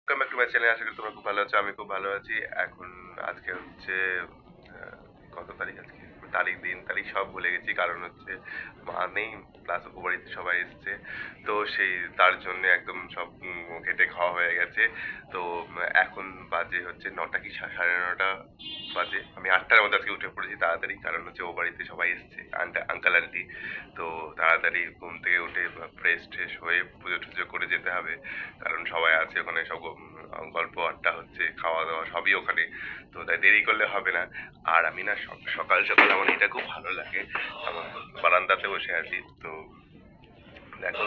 Welcome back to my channel. আশা করি তোমরা খুব ভালো আছো। আমি খুব ভালো আছি। এখন আজকে হচ্ছে আহ, কত তারিখ আজকে? তারিখ দিন তারিখ সব ভুলে গেছি। কারণ হচ্ছে মা নেই, প্লাস ও বাড়িতে সবাই এসছে। তো সেই তার জন্য একদম সব কেটে খাওয়া হয়ে গেছে। তো এখন বাজে হচ্ছে 9টা কি সাড়ে 9টা বাজে। আমি 8টার মধ্যে আজকে উঠে পড়েছি তাড়াতাড়ি, কারণ হচ্ছে ও বাড়িতে সবাই এসছে, আঙ্কাল আন্টি। তো তাড়াতাড়ি ঘুম থেকে উঠে ফ্রেশ ট্রেশ হয়ে পুজো টুজো করে যেতে হবে, কারণ সবাই আছে ওখানে, সব গল্প আড্ডা হচ্ছে, খাওয়া দাওয়া সবই ওখানে। তো তাই দেরি করলে হবে না। আর আমি না সকাল সকাল আমার এটা খুব ভালো লাগে, আমার বারান্দাতে বসে আছি তো দেখো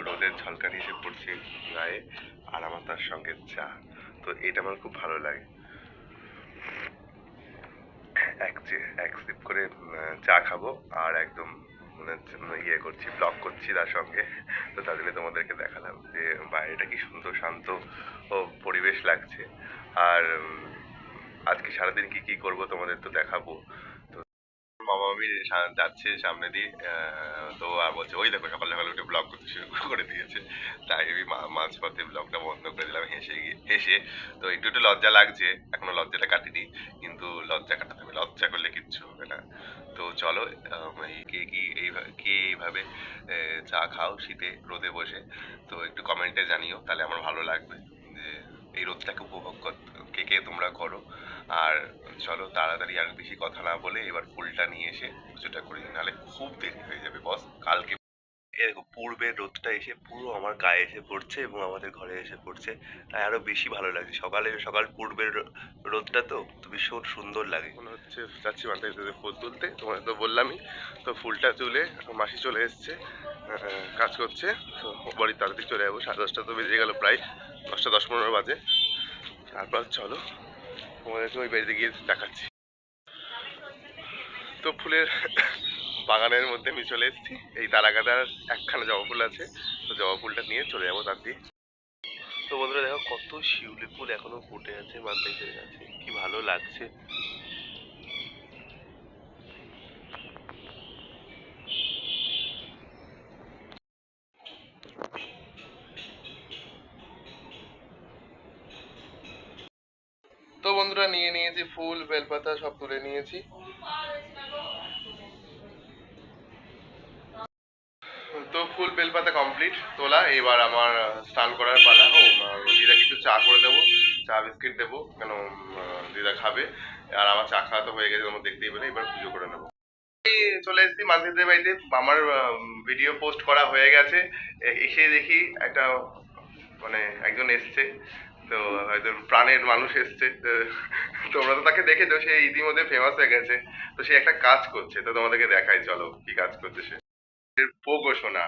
রোদের ঝলকানি এসে পড়ছে গায়ে, আর আমার তার সঙ্গে চা। তো এটা আমার খুব ভালো লাগে। এক সিপ করে চা খাবো, আর একদম মনে হচ্ছে ইয়ে করছি, ব্লগ করছি তার সঙ্গে। তো তার জন্য তোমাদেরকে দেখালাম যে বাইরেটা কি সুন্দর শান্ত ও পরিবেশ লাগছে। আর আজকে সারাদিন কি কি করব তোমাদের তো দেখাবো। তো মামা মামি যাচ্ছে সামনে দিয়ে, তো আর বলছে ওই দেখো সকাল সকাল উঠে ব্লগ করতে শুরু করে দিয়েছে। তাই আমি মাঝপথে ব্লগটা বন্ধ করে দিলাম হেসে। তো একটু একটু লজ্জা লাগছে, এখনো লজ্জাটা কাটিনি, কিন্তু লজ্জা কাটাতে হবে, লজ্জা করলে কিচ্ছু হবে না। তো চলো, কে এইভাবে চা খাও শীতে রোদে বসে, তো একটু কমেন্টে জানিও, তাহলে আমার ভালো লাগবে যে এই রোদটাকে উপভোগ কে কে তোমরা করো। আর চলো তাড়াতাড়ি আর বেশি কথা না বলে এবার ফুলটা নিয়ে এসে পুজোটা করি, নাহলে খুব দেরি হয়ে যাবে বস কালকে। এরকম পূর্বের রোদটা এসে পুরো আমার গায়ে এসে পড়ছে এবং আমাদের ঘরে এসে পড়ছে, তাই আরো বেশি ভালো লাগছে। সকাল পূর্বের রোদটা তো ভীষণ সুন্দর লাগে। মনে হচ্ছে যাচ্ছি মাথায় ফুল তুলতে, তোমার তো বললামই। তো ফুলটা তুলে মাসি চলে এসছে, কাজ করছে। তো বাড়ি তাড়াতাড়ি চলে যাবো, 10:30 তো বেজে গেল প্রায়, 10টা 10-15 বাজে। তারপর চলো তোমাদেরকে ওই বাড়িতে গিয়ে দেখাচ্ছি। তো ফুলের বাগানের মধ্যে আমি চলে এসেছি। এই তারাগাদার একখানা জবা ফুল আছে, তো জবা ফুলটা নিয়ে চলে যাবো তার দিয়ে। তো বন্ধুরা দেখো কত শিউলি ফুল এখনো ফুটে আছে মান্দাইদের কাছে, কি ভালো লাগছে। তো বন্ধুরা নিয়ে নিয়েছি ফুল, বেলপাতা সব তুলে নিয়েছি। তো ফুল বেলপাতা কমপ্লিট তোলা, এবার আমার স্নান করার পালা। ও দিদাকে একটু চা করে দেবো, চা বিস্কিট দেবো, কেন দিদা খাবে। আর আমার চা খাওয়া তো হয়ে গেছে, তোমার দেখতেই পেলে। এবার পুজো করে নেবো। চলে এসেছি মান্তিদের বাড়িতে, আমার ভিডিও পোস্ট করা হয়ে গেছে। এসে দেখি একটা মানে একজন এসছে, তো হয়তো প্রাণের মানুষ এসছে। তো তোমরা তো তাকে দেখেছো, সে ইতিমধ্যে ফেমাস হয়ে গেছে। তো সে একটা কাজ করছে, তো তোমাদেরকে দেখাই চলো কি কাজ করছে সে। পোগো শোনা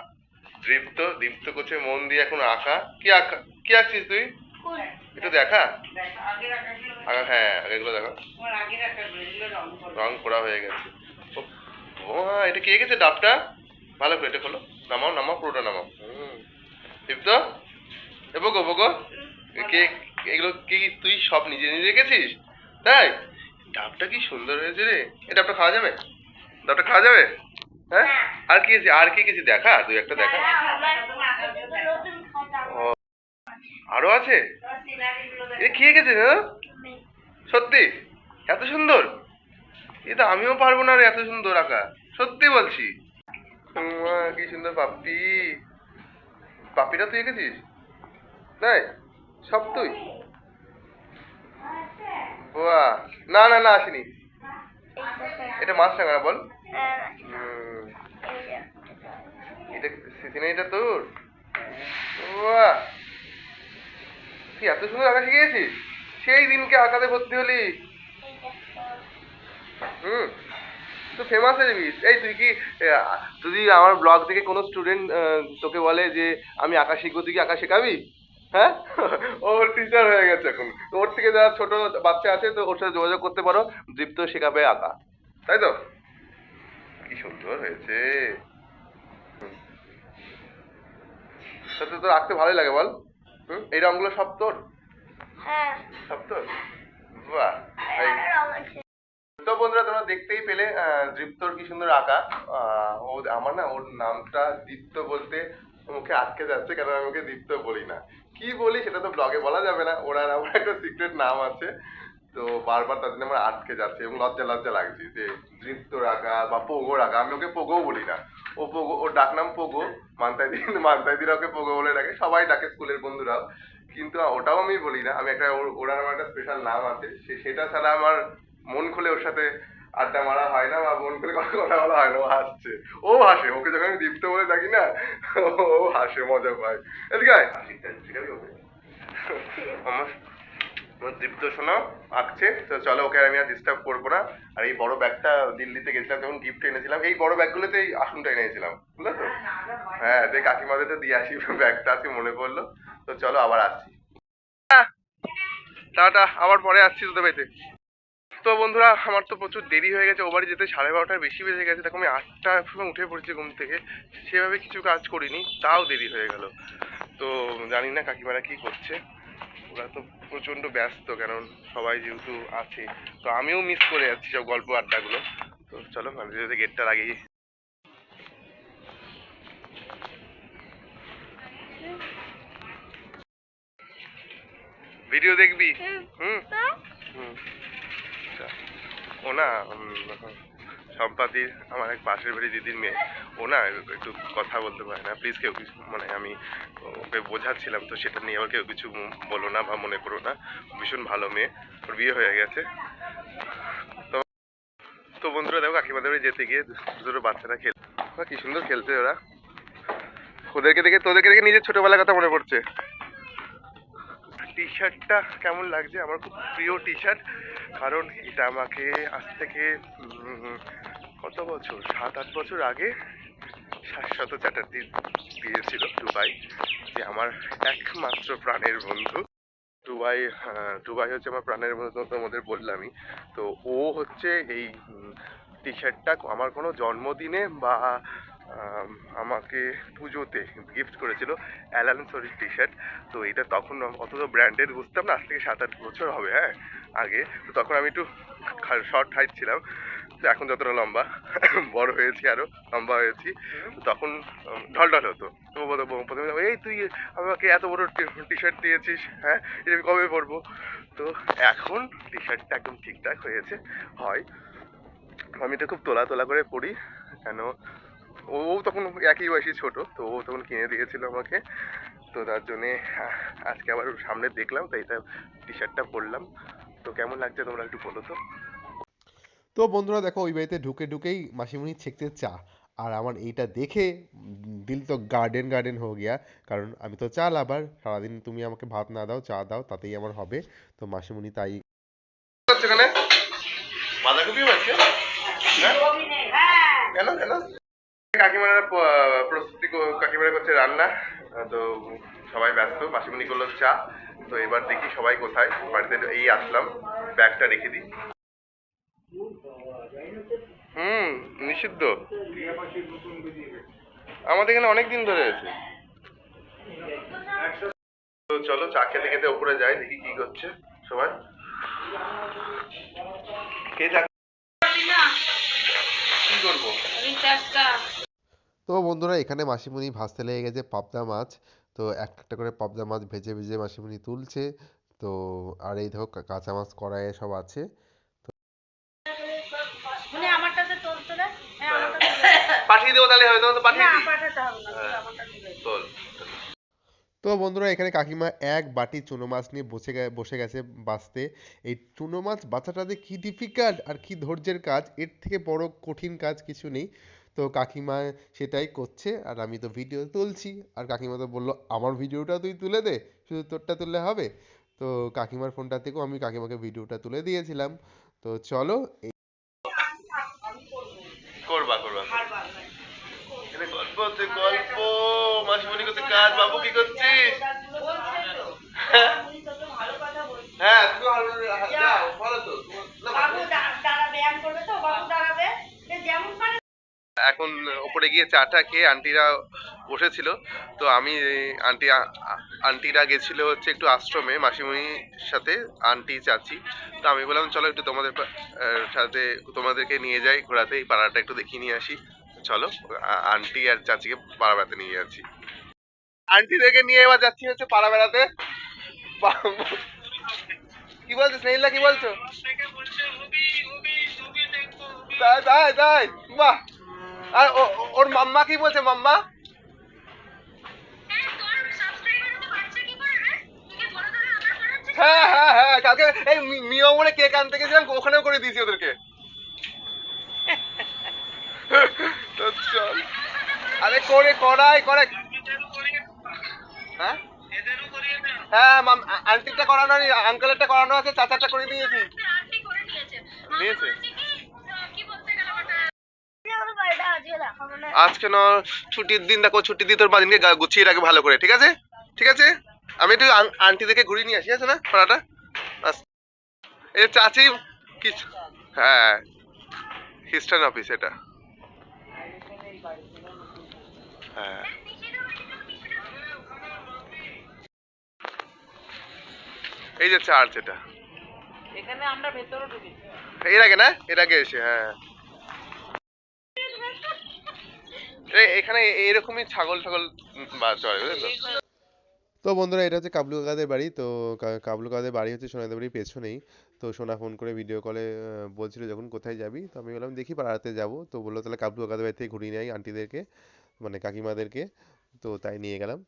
দীপ্ত করছে মন দিয়ে এখন আঁকা। কি আঁকছিস তুই? একটু দেখা। হ্যাঁ আগেরগুলো দেখো, রং করা হয়ে গেছে। ও হ্যাঁ, এটা কে গেছে ডাবটা? ভালো করে এটা খোলো, নামাও নামাও, পুরোটা নামাও। দীপ্ত, এ বগো বগো, কে এগুলো কি তুই সব নিজে নিজে গেছিস? তাই? ডাবটা কি সুন্দর হয়েছে রে। এই ডাবটা খাওয়া যাবে? ডাবটা খাওয়া যাবে? হ্যাঁ, আর কি কিছু দেখা, তুই একটা দেখা। ও, আরো আছে? এ কি এঁকেছে না? সত্যি এত সুন্দর? এটা আমিও পারবো না রে এত সুন্দর আঁকা, সত্যি বলছি। কি সুন্দর পাপ্পি। পাপ্পিটা তুই এঁকেছিস? তাই? সব তুই? বাহ, না না না আসেনি। এটা মাছরাঙা বল। হুম, এটা সিনেমাটা তোর? বাহ, তুই এত সুন্দর আঁকা শিখে গেছিস? সেই দিনকে আঁকাতে ভর্তি হলি। হুম, তো ফেমাস হয়ে যাবি। এই তুই কি যদি আমার ব্লগ থেকে কোনো স্টুডেন্ট তোকে বলে যে আমি আঁকা শিখবো, তুই কি আঁকা শেখাবি? হ্যাঁ? ওর টিচার হয়ে গেছে এখন। তো ওর থেকে যারা ছোট বাচ্চা আছে তো ওর সাথে যোগাযোগ করতে পারো, দীপ্ত শেখাবে আঁকা। তাই তো? কি সুন্দর হয়েছে। তোর আঁকতে ভালোই লাগে বল? হুম, এই রঙগুলো সব তোর? হ্যাঁ, সব তোর? বাহ। তো বন্ধুরা তোমরা দেখতেই পেলে দীপ্তর কি সুন্দর আঁকা। ও আমার না ওর নামটা দীপ্ত বলতে মুখে আটকে যাচ্ছে, কারণ আমি ওকে দীপ্ত বলি না। কি বলি সেটা তো ব্লগে বলা যাবে না, ওরা আমার একটা সিক্রেট নাম আছে। তো বারবার তার জন্য আমার আটকে যাচ্ছে এবং লজ্জা লজ্জা লাগছে যে দৃপ্ত রাখা বা পোগো রাখা। আমি ওকে পোগোও বলি না, ও পোগো, ওর ডাক নাম পোগো। মান্তাইদিরা ওকে পোগো বলে ডাকে, সবাই ডাকে স্কুলের বন্ধুরাও। কিন্তু ওটাও আমি বলি না, আমি একটা ওর আমার একটা স্পেশাল নাম আছে, সেটা ছাড়া আমার মন খুলে ওর সাথে আড্ডা মারা হয় না বা মন খুলে কথা বলা হয় না। ও হাসছে, ও হাসে, ওকে যখন আমি দীপ্ত বলে ডাকি না, ও হাসে, মজা পায়। এদিকে আয়, হাসি শিখাবি ওকে। আমার দীপ্ত শোনো আঁকছে, তো চলো ওকে আমি আর ডিস্টার্ব করবো না। আর এই বড় ব্যাগটা দিল্লিতে গেছিলাম যখন গিফট এনেছিলাম, এই বড় ব্যাগগুলোতে এই আসনটা এনেছিলাম, বুঝলে তো? হ্যাঁ, দেখ কাকিমাদের তো দিয়ে আসি ব্যাগটা, আজকে মনে পড়লো। তো চলো আবার আসছি, টাটা, আবার পরে আসছি তোদের বাড়িতে। তো বন্ধুরা, আমার তো প্রচুর দেরি হয়ে গেছে, ও বাড়ি যেতে 12:30 বেশি বেজে গেছে। দেখো আমি 8টার সময় উঠে পড়েছি ঘুম থেকে, সেভাবে কিছু কাজ করিনি, তাও দেরি হয়ে গেল। তো জানি না কাকিমারা কি করছে, ওরা তো প্রচন্ড ব্যস্ত, কারণ সবাই যেহেতু আছে। তো আমিও মিস করে যাচ্ছি সব গল্প আড্ডাগুলো। তো চলো মাঝে মাঝে গেটটা লাগিয়ে ভিডিও দেখবি। হুম হুম। ও না সম্পাদির, আমার এক পাশের বাড়ি দিদির মেয়ে, ও না একটু কথা বলতে পারে না। প্লিজ কেউ কিছু, মানে আমি ওকে বোঝাচ্ছিলাম, তো সেটা নিয়ে ওর কেউ কিছু বলো না বা মনে করো না। ভীষণ ভালো মেয়ে, ওর বিয়ে হয়ে গেছে। তো তো বন্ধুরা দেখো কাকিমাদের বাড়ি যেতে গিয়ে দুটো বাচ্চারা খেলছে, কি সুন্দর খেলছে ওরা। ওদেরকে দেখে, তোদেরকে দেখে নিজের ছোটবেলার কথা মনে পড়ছে। টি শার্টটা কেমন লাগছে, আমার খুব প্রিয় টি শার্ট। কারণ এটা আমাকে আজ থেকে কত বছর, 7-8 বছর আগে শাশ্বত চ্যাটার্জি দিয়েছিল, টুবাই, যে আমার একমাত্র প্রাণের বন্ধু। টুবাই, টুবাই হচ্ছে আমার প্রাণের বন্ধু, তোমাদের বললামই। তো ও হচ্ছে এই টি শার্টটা আমার কোনো জন্মদিনে বা আমাকে পুজোতে গিফট করেছিল, অ্যালান সরির টি শার্ট। তো এটা তখন অত তো ব্র্যান্ডেড বুঝতাম না, আজ থেকে 7-8 বছর হবে, হ্যাঁ আগে। তো তখন আমি একটু শর্ট হাইট ছিলাম, তো এখন যতটা লম্বা, বড় হয়েছি, আরো লম্বা হয়েছি। তখন ঢলঢল হতো। তো প্রথমে এই তুই আমাকে এত বড় টি শার্ট দিয়েছিস, হ্যাঁ এটা আমি কবে পরবো? তো এখন টি শার্টটা একদম ঠিকঠাক হয়েছে, হয় আমি এটা খুব তোলা তোলা করে পরি। কেন, ও তখন একই বয়সী ছোট, তো ও তখন কিনে দিয়েছিল আমাকে। তো তার জন্যে আজকে আবার সামনে দেখলাম, তাই এটা টি শার্টটা পরলাম। তো কেমন লাগছে তোমরা একটু বলো তো। তো বন্ধুরা দেখো, ওই বাড়িতে ঢুকে ঢুকেই মাসিমণি ছেঁকতে চা, আর আমার এইটা দেখে দিল তো গার্ডেন গার্ডেন হয়ে গিয়া। কারণ আমি তো চা লাভার, সারাদিন তুমি আমাকে ভাত না দাও চা দাও তাতেই আমার হবে। তো মাসিমণি তাই। এখানে বাঁধাকপিও আছে, কেন কেন? কাকিমারা প্রস্তুতি, কাকিমারা করছে রান্না। তো সবাই ব্যস্ত, মাসিমণি করলো চা। তো এবার দেখি সবাই কোথায়, বাড়িতে এই আসলাম, ব্যাগটা রেখে দিই। নিষিদ্ধ আমাদের এখানে অনেক দিন ধরে আছে। তো চলো চা খেতে খেতে উপরে যাই, দেখি কি করছে সবাই। কে চা কি করবো? তো বন্ধুরা, এখানে মাসিমণি ভাজতে লেগে গেছে পাবদা মাছ। তো একটা একটা করে পাবদা মাছ ভেজে ভেজে মাসিমণি তুলছে। তো আর এই দেখো কাঁচা মাছ কড়াইয়ে সব আছে। পাঠিয়ে দেবো তাহলে, হয়তো তো পাঠিয়ে দিই। তোল। তো বন্ধুরা, এখানে কাকিমা এক বাটি চুনো মাছ নিয়ে বসে গেছে বাছতে। এই চুনো মাছ বাছাটা যে কি ডিফিকাল্ট আর কি ধৈর্যের কাজ, এর থেকে বড় কঠিন কাজ কিছু নেই। তো কাকিমা সেটাই করছে, আর আমি তো ভিডিও তুলছি। আর কাকিমা তো বললো আমার ভিডিওটা তুই তুলে দে, শুধু তোরটা তুললে হবে। তো কাকিমার ফোনটা থেকেও আমি কাকিমাকে ভিডিওটা তুলে দিয়েছিলাম। তো চলো। করবা করবা এখানে গল্প হচ্ছে, গল্প। মাসিমণি করতে কাজ, বাবু কি করছিস? হ্যাঁ তুমি যাও, ভালো তো। এখন ওপরে গিয়ে চাটা খেয়ে আন্টিরা বসেছিল। তো আমি আন্টিরা গেছিল হচ্ছে একটু আশ্রমে মাসিমণির সাথে, আন্টি চাচি। তো আমি বললাম চলো একটু তোমাদের সাথে, তোমাদেরকে নিয়ে যাই ঘোরাতে, এই পাড়াটা একটু দেখিয়ে নিয়ে আসি। চলো আন্টি আর চাচিকে পাড়া বেড়াতে নিয়ে যাচ্ছি। আন্টিদেরকে নিয়ে এবার যাচ্ছি হচ্ছে পাড়া বেড়াতে। কি বলছো স্নেহিলা, কি বলছো? তাই তাই তাই, বাহ। আর ওর মাম্মা কি বলছে, মাম্মা? হ্যাঁ হ্যাঁ হ্যাঁ, কালকে এই মিও বলে কেক আনতে গেছিলাম, ওখানেও করে দিয়েছি ওদেরকে। তো চল, আরে করে করাই করে। হ্যাঁ হ্যাঁ, আন্টিটা করানো নেই, আঙ্কেলেরটা করানো আছে, চাচারটা করে দিয়েছি। নিয়েছে আজকে না ছুটির দিন, দেখো ছুটির দিন তোর বাদিনকে গুছিয়ে রাখে ভালো করে, ঠিক আছে? ঠিক আছে, আমি একটু আন্টিদেরকে ঘুরিয়ে নিয়ে আসি, আছে না পাড়াটা? এই চাচি কিছু, হ্যাঁ খ্রিস্টান অফিস এটা। হ্যাঁ এই যে চার্চ এটা, এখানে আমরা ভেতরে ঢুকেছি। এর আগে না, এর আগে এসে, হ্যাঁ এখানে এরকমই ছাগল ছাগল চড়ে, বুঝলে তো? তো বন্ধুরা এটা হচ্ছে কাবলু কাকাদের বাড়ি। তো কাবলু কাকাদের বাড়ি হচ্ছে সোনাদের বাড়ির পেছনেই। তো সোনা ফোন করে ভিডিও কলে বলছিল যখন কোথায় যাবি, তো আমি বললাম দেখি পাড়াতে যাব। তো বললো তাহলে কাবলু কাকাদের বাড়ি থেকে ঘুরিয়ে নেই আন্টিদেরকে, মানে কাকিমাদেরকে। তো তাই নিয়ে গেলাম।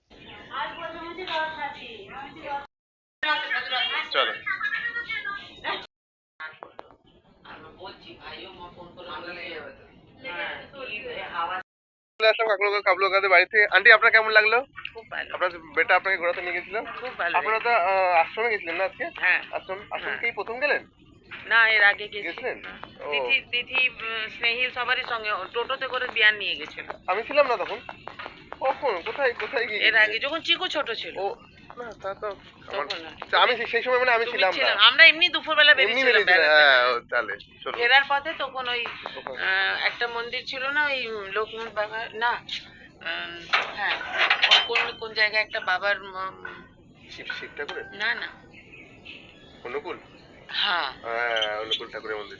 চলো চলে আসলাম কাবলু কাকাদের বাড়ি থেকে। আন্টি আপনার কেমন লাগলো? খুব ভালো, আপনার বেটা আপনাকে ঘোরাতে নিয়ে গেছিল? খুব ভালো। আপনারা তো আশ্রমে গেছিলেন না আজকে? হ্যাঁ, আশ্রম কি প্রথম গেলেন? না এর আগে গেছিলেন? ও, তিথি তিথি স্নেহিল সবারই সঙ্গে টোটোতে করে বিয়ান নিয়ে গেছিল। আমি ছিলাম না তখন। কখন, কোথায় কোথায় গিয়ে? এর আগে যখন চিকু ছোট ছিল। ও না, তা তো তখন না। আমি সেই সময় মানে আমি তুমি ছিলাম না। ছিলাম, আমরা এমনি দুপুরবেলা এমনি বেরিয়েছিলাম বেরিয়েছিলেন, বেড়াতে। হ্যাঁ তাহলে চলো। ফেরার পথে তখন ওই তখন একটা মন্দির ছিল না, ওই লোকনাথ বাবা না, হ্যাঁ ওই কোন কোন জায়গায় একটা বাবার শিব ঠাকুরের, না না, অনুকূল, হ্যাঁ হ্যাঁ অনুকূল ঠাকুরের মন্দির।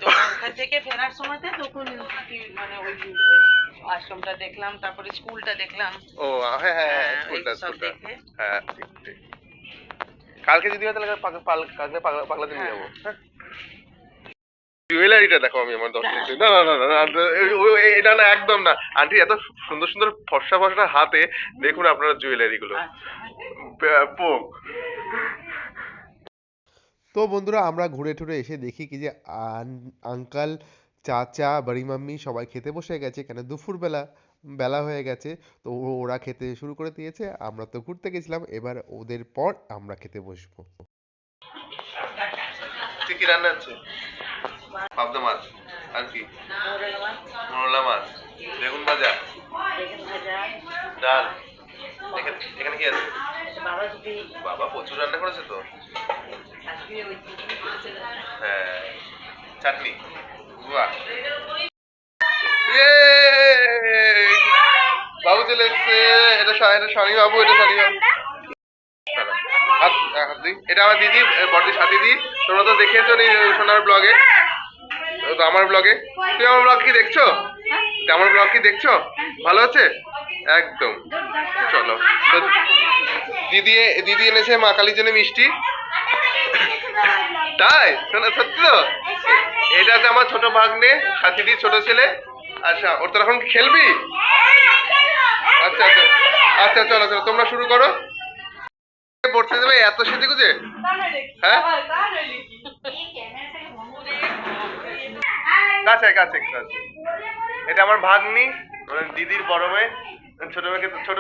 তো ওখান থেকে ফেরার সময়তে তখন মানে ওই আশ্রমটা দেখলাম, তারপরে স্কুলটা দেখলাম। ও হ্যাঁ হ্যাঁ হ্যাঁ, এগুলো সব স্কুলটা, দেখে হ্যাঁ ঠিক ঠিক। কালকে যদি হয় তাহলে কালকে পাগলা দিন যাবো। হ্যাঁ জুয়েলারিটা দেখো, আমি আমার দর্শক, না না না না না, এটা না একদম না আন্টি, এত সুন্দর সুন্দর ফর্সা ফর্সা হাতে, দেখুন আপনারা জুয়েলারি গুলো ব্যাপক। তো বন্ধুরা আমরা ঘুরে টুরে এসে দেখি কি যে আঙ্কাল, চাচা, বড়ি মাম্মি সবাই খেতে বসে গেছে, কেন দুপুরবেলা বেলা হয়ে গেছে। তো ওরা খেতে শুরু করে দিয়েছে, আমরা তো ঘুরতে গেছিলাম, এবার ওদের পর আমরা খেতে বসবো। কি রান্না হচ্ছে? পাবদা মাছ, আর কি? মোরলা মাছ, বেগুন ভাজা, ডাল। এখানে কি আছে? বাবা প্রচুর রান্না করেছে তো। হ্যাঁ চাটনি, বাহ। বাবু চলে এসছে, এটা শনি বাবু, এটা শনি বাবু। এটা আমার দিদি, বড়দির সাথে দিদি। তোমরা তো দেখেছো নি সোনার ব্লগে, তো আমার ব্লগে। তুই আমার ব্লগ কি দেখছো? আমার ব্লগ কি দেখছো? ভালো আছে একদম। চলো, তো দিদি দিদি এনেছে মা কালীর জন্য মিষ্টি। তাই শোনা, সত্যি তো? এটা আছে আমার ছোট ভাগ্নে, সাথীদির ছোট ছেলে। আচ্ছা, ওর তো এখন খেলবি? আচ্ছা আচ্ছা আচ্ছা, চলো চলো তোমরা শুরু করো। পড়তে দেবে এত সেজে গুজে? হ্যাঁ কাছে কাছে কাছে। এটা আমার ভাগ্নি, মানে দিদির বড় মেয়ে। ছোট মেয়েকে তো ছোট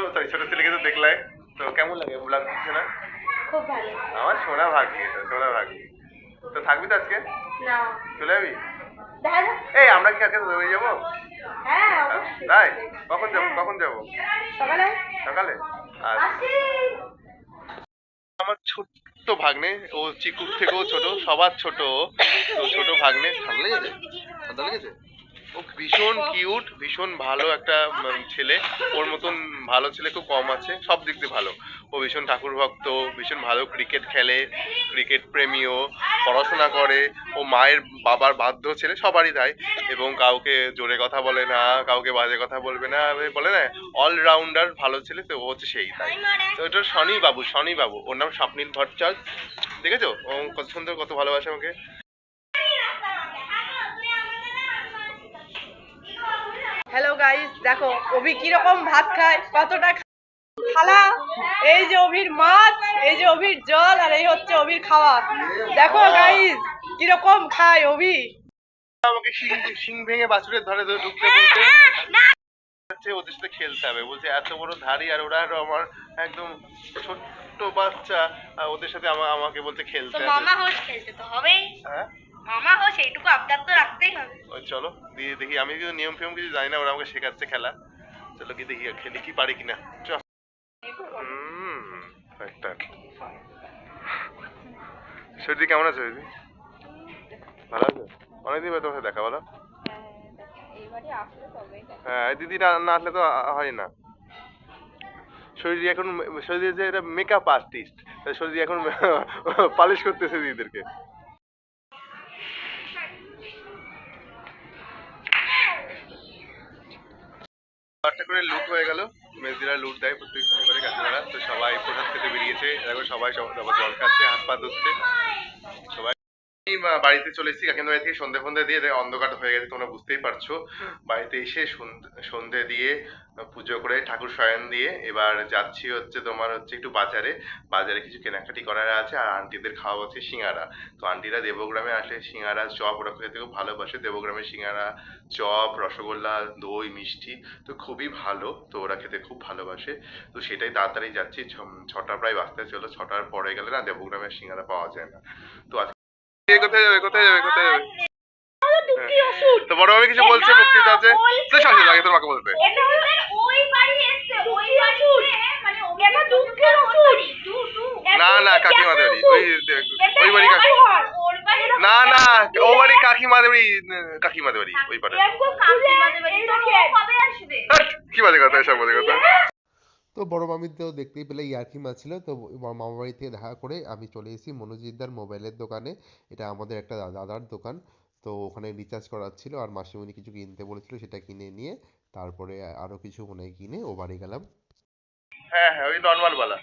ছেলেকে তো দেখলাই। তো কেমন লাগে লাগছে না? খুব ভালো। আমার সোনা ভাগ্নি, এটা সোনা ভাগ্নি। তো থাকবি তো আজকে? না। চলে যাবি? দেখা যাক। এই আমরা কি আজকে হয়ে যাবো? হ্যাঁ অবশ্যই। তাই কখন যাবো, কখন যাবো? সকালে। সকালে? আচ্ছা। আমার ছোট্ট ভাগ্নে, ও চিকুর থেকেও ছোট, সবার ছোট। তো ছোট ভাগ্নে ঠান্ডা লেগেছে? ঠান্ডা লেগেছে? ও ভীষণ কিউট, ভীষণ ভালো একটা ছেলে। ওর মতন ভালো ছেলে খুব কম আছে, সব দিক দিয়ে ভালো। ও ভীষণ ঠাকুর ভক্ত, ভীষণ ভালো ক্রিকেট খেলে, ক্রিকেট প্রেমীও, পড়াশোনা করে। ও মায়ের বাবার বাধ্য ছেলে, সবারই তাই। এবং কাউকে জোরে কথা বলে না, কাউকে বাজে কথা বলবে না, বলে না অলরাউন্ডার ভালো ছেলে। তো ও হচ্ছে সেই তাই। তো এটা শনি বাবু, শনি বাবু। ওর নাম স্বপ্নীল ভট্টাচার্য। দেখেছো ও কত সুন্দর, কত ভালোবাসে আমাকে। হ্যালো গাইস, দেখো অভি কিরকম ভাত খায়, কতটা থালা, এই যে অভির মাছ, এই যে অভির জল, আর এই হচ্ছে অভির খাওয়া। দেখো গাইস কিরকম খায় অভি। আমাকে শিং ভেঙে বাছুরের ধরে ঢুকতে বলতে ওদের সাথে খেলতে হবে বলছে। এত বড় ধাড়ি আর ওরা আরো আমার একদম ছোট্ট বাচ্চা, ওদের সাথে আমাকে বলতে খেলতে হবে। মামা হোস খেলতে তো হবেই। হ্যাঁ মামা হোস এইটুকু আবদার তো রাখতেই হবে। ওই চলো দিয়ে দেখি, আমি কিন্তু নিয়ম ফিয়ম কিছু জানি না, ওরা আমাকে শেখাচ্ছে খেলা। চলো কি দেখি খেলি কি পারি কিনা। চল। একটা সর্দি কেমন আছে দিদি? ভালো আছে? অনেকদিন পরে তোমার সাথে দেখা, বলো। হ্যাঁ দিদি না না আসলে তো হয় না। শরীর এখন, শরীর যে এটা মেকআপ আর্টিস্ট, শরীর এখন পালিশ করতেছে দিদিদেরকে। একটা করে লুট হয়ে গেল। মেজদিরা লুট দেয় প্রত্যেক শনিবারে কাকিমারা। তো সবাই প্রসাদ খেতে বেরিয়েছে, এখন সবাই জল খাচ্ছে, হাত পা ধুচ্ছে সবাই। বাড়িতে চলে এসেছি কাকিমার বাড়ি থেকে, সন্ধে ফন্ধে দিয়ে অন্ধকার হয়ে গেছে, তোমরা বুঝতেই পারছো। বাড়িতে এসে সন্ধে দিয়ে পুজো করে ঠাকুর শয়ন দিয়ে এবার যাচ্ছি হচ্ছে তোমার হচ্ছে একটু বাজারে। বাজারে কিছু কেনাকাটি করার আছে, আর আন্টিদের খাওয়া হচ্ছে সিঙ্গারা। তো আন্টিরা দেবগ্রামে আসলে সিঙ্গারা চপ ওরা খেতে খুব ভালোবাসে। দেবগ্রামের সিঙ্গারা, চপ, রসগোল্লা, দই, মিষ্টি তো খুবই ভালো। তো ওরা খেতে খুব ভালোবাসে। তো সেটাই তাড়াতাড়ি যাচ্ছি, 6টা প্রায় বাজতে চলো। 6টার পরে গেলে না দেবগ্রামের সিঙ্গারা পাওয়া যায় না। তো কোথায় যাবে, কোথায় যাবে, কোথায় যাবে? তো বড় মামি কিছু বলছে, বক্তৃতা আছে। আগে তোর মাকে বলতে। না না কাকিমাদের বাড়ি, ওই বাড়ি না না ও বাড়ি কাকিমাদের বাড়ি, কাকিমাদের বাড়ি ওই পারে। কি বাজে কথা, এসব বাজে কথা। তো বড় মামির তো দেখতেই পেলে ইয়ার্কি মারছিল। তো মামা বাড়ি থেকে দেখা করে আমি চলে এসেছি মনোজিৎদার মোবাইলের দোকানে। এটা আমাদের একটা দাদার দোকান। তো ওখানে রিচার্জ করার ছিল, আর মাসিমণি কিছু কিনতে বলেছিল, সেটা কিনে নিয়ে তারপরে আরো কিছু মনে হয় কিনে ও বাড়ি গেলাম। হ্যাঁ হ্যাঁ ওই নর্মাল বালা।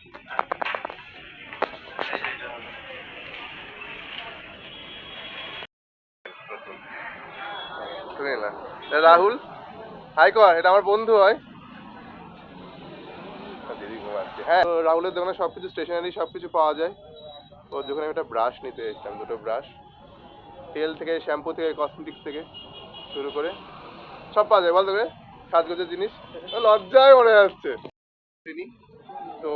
রাহুল হাই কর, এটা আমার বন্ধু হয়। দিদি ঘুমাচ্ছে। হ্যাঁ রাহুলের দোকানে সবকিছু স্টেশনারি সবকিছু পাওয়া যায়। ওর দোকানে একটা ব্রাশ নিতে এসেছিলাম, দুটো ব্রাশ, তেল থেকে শ্যাম্পু থেকে কসমেটিক্স থেকে শুরু করে সব পাওয়া যায়। বল তোকে সাজগোজের জিনিস লজ্জায় মনে যাচ্ছে। তো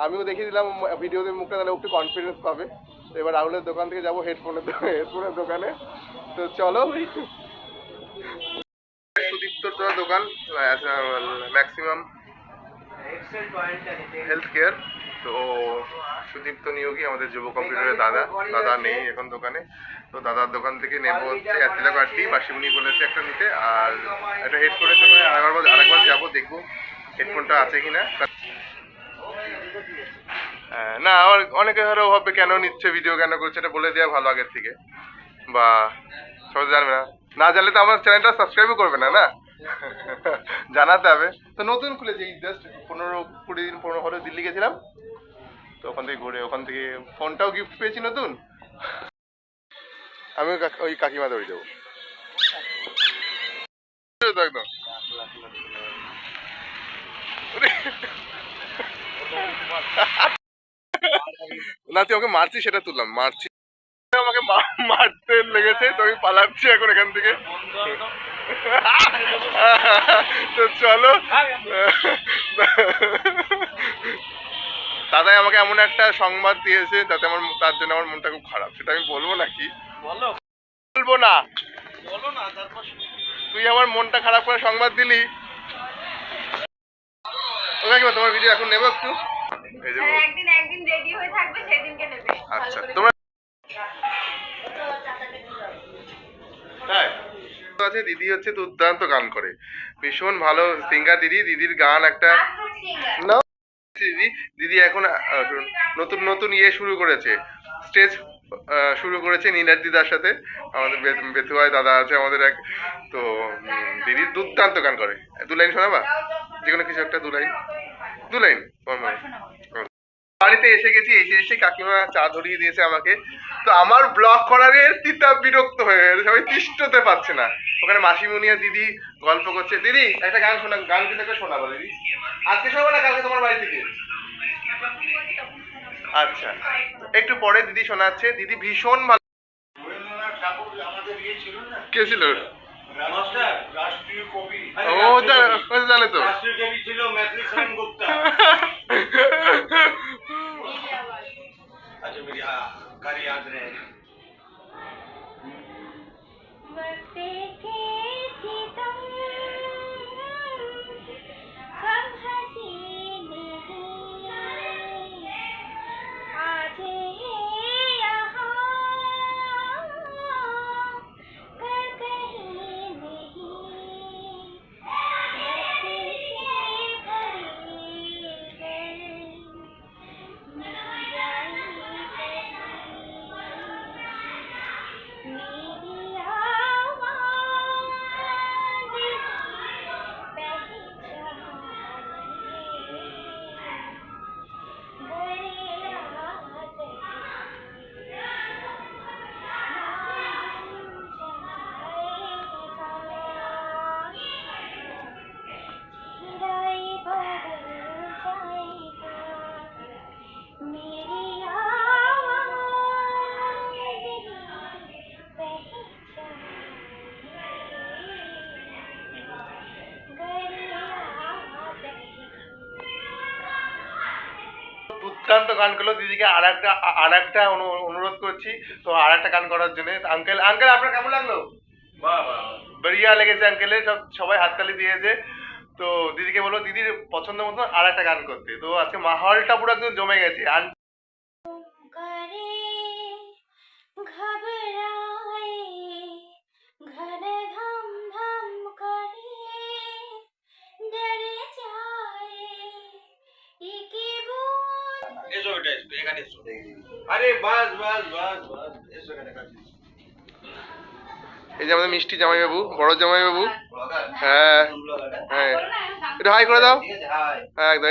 আমিও দেখিয়ে দিলাম ভিডিওতে মুখটা, তাহলে একটু কনফিডেন্স পাবে। তো এবার রাহুলের দোকান থেকে যাবো হেডফোনের দোকানে। তো চলো। সুদীপ্তর দোকান ম্যাক্সিমাম হেলথ কেয়ার। তো সুদীপ্ত নিয়োগী আমাদের যুব কম্পিউটারের দাদা নেই এখন দোকানে। তো দাদার দোকান থেকে নেবো হচ্ছে অ্যাসিলা কার্ডটি, মাসিমণি বলেছে একটা নিতে, আর একটা হেডফোনের দোকানে আরেকবার যাবো, দেখবো হেডফোনটা আছে কিনা। না আমার অনেকে ধরো ভাববে কেন নিচ্ছে, ভিডিও কেন করছে, এটা বলে দেওয়া ভালো আগের থেকে, বা সবাই জানবে না। না জানলে তো আমার চ্যানেলটা সাবস্ক্রাইবও করবে না, না জানাতে হবে। তো নতুন খুলেছি, জাস্ট 15-20 দিন 15 হলে দিল্লি গেছিলাম। তো ওখান থেকে ঘুরে, ওখান থেকে ফোনটাও গিফট পেয়েছি নতুন। আমি ওই কাকিমাদের বাড়ি যাবো একদম। না তুই আমাকে মারছি সেটা তুললাম, মারছি আমাকে মারতে লেগেছে, তো আমি পালাচ্ছি এখন এখান থেকে। তো চলো। দাদাই আমাকে এমন একটা সংবাদ দিয়েছে যাতে তার জন্য আমার মনটা খুব খারাপ। সেটা আমি বলবো নাকি? বলবো না, তুই আমার মনটা খারাপ করে সংবাদ দিলি। তোমার ভিডিও এখন নেবো একটু। একদিন রেডি হয়ে থাকবে, সেদিনকে নেবে। আচ্ছা তোমরা আছে, দিদি হচ্ছে দুর্দান্ত গান করে, ভীষণ ভালো সিঙ্গার দিদি। দিদির গান একটা না, দিদি দিদি এখন নতুন নতুন ইয়ে শুরু করেছে, স্টেজ শুরু করেছে নীলার দিদার সাথে। আমাদের বেতুয়ায় দাদা আছে আমাদের এক, তো দিদি দুর্দান্ত গান করে। দু লাইন শোনাবা, যে কোনো কিছু একটা, দু লাইন বাড়িতে এসে গেছি, এসে কাকিমা চা ধরিয়ে দিয়েছে আমাকে। তো আমার ব্লগ করার তিতা বিরক্ত হয়ে গেছে, সবাই তিষ্ঠতে পারছে না। ওখানে মাসিমণি আর দিদি গল্প করছে। দিদি একটা গান শোনা, গান কিন্তু একটা শোনাবো দিদি। আজকে শোনাবো না কালকে তোমার বাড়ি থেকে? আচ্ছা, একটু পরে দিদি শোনাচ্ছে। দিদি ভীষণ ভালো। কে ছিল? রাষ্ট্রীয় কবি। ও জানে তো। রাষ্ট্রীয় কবি ছিল मैथिली शरण गुप्ता। अच्छा मेरी कारी याद रहे। बरसे थे सितम, कब हंसी नहीं, आज है यहाँ, कल कहीं नहीं, बरसे से भरी गए, मिल जाए मेरी आवाज़ पहचान मेरी দুর্দান্ত গান করলো। দিদিকে আর একটা অনুরোধ করছি, তো আর একটা গান করার জন্য। আঙ্কেল আঙ্কেল আপনার কেমন লাগলো? वाह वाह। বড়িয়া লেগেছে আঙ্কেলের, সবাই হাততালি দিয়েছে। তো দিদিকে বলো দিদির পছন্দ মতো আর একটা গান করতে। তো আজকে মাহলটা পুরো একদম জমে গেছে। करे घबराए, घन धम धम करे, डर जाए, एके बूंद এসো এটা এখানে এসো। আরে বাস বাস বাস বাস, এসো এখানে কাছে। এই যে আমাদের মিষ্টি জামাইবাবু, বড় জামাইবাবু। হ্যাঁ হ্যাঁ, এটা হাই করে দাও। হ্যাঁ একদম।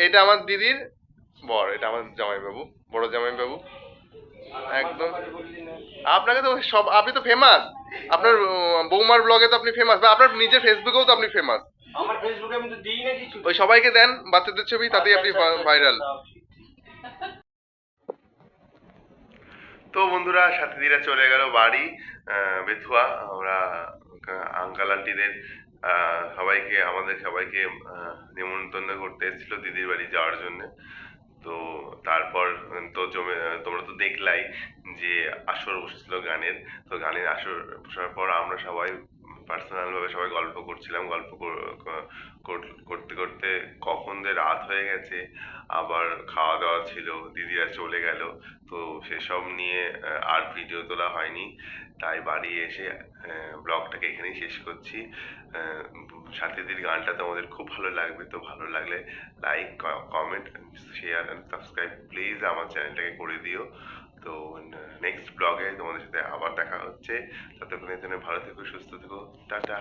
এটা আমার দিদির বর, এটা আমার জামাইবাবু, বড় জামাইবাবু একদম। আপনাকে তো সব, আপনি তো ফেমাস, আপনার বৌমার ব্লগে তো আপনি ফেমাস, বা আপনার নিজের ফেসবুকেও তো আপনি ফেমাস। আমার ফেসবুকে আমি তো দিই না কিছু। ওই সবাইকে দেন বাচ্চাদের ছবি, তাতেই আপনি ভাইরাল। তো বন্ধুরা, সাথীদিরা চলে গেল বাড়ি বেথুয়া। আমরা আঙ্কাল আন্টিদের আমাদের সবাইকে নিমন্ত্রণ করতে এসেছিল দিদির বাড়ি যাওয়ার জন্য। তো তারপর তো তোমরা তো দেখলাই যে আসর বসেছিল গানের। তো গানের আসর বসার পর আমরা সবাই পার্সোনাল ভাবে সবাই গল্প করছিলাম। গল্প করতে করতে কখন যে রাত হয়ে গেছে, আবার খাওয়া দাওয়া ছিল, দিদিরা চলে গেল। তো সেসব নিয়ে আর ভিডিও তোলা হয়নি। তাই বাড়ি এসে ব্লগটাকে এখানেই শেষ করছি। সাথীদির গানটা তোমাদের খুব ভালো লাগবে। তো ভালো লাগলে like, comment, share and subscribe please আমার চ্যানেলটাকে করে দিও। তো নেক্সট ব্লগে তোমাদের সাথে আবার দেখা হচ্ছে। ততক্ষণের জন্য ভালো থেকো, সুস্থ থেকো, টাটা।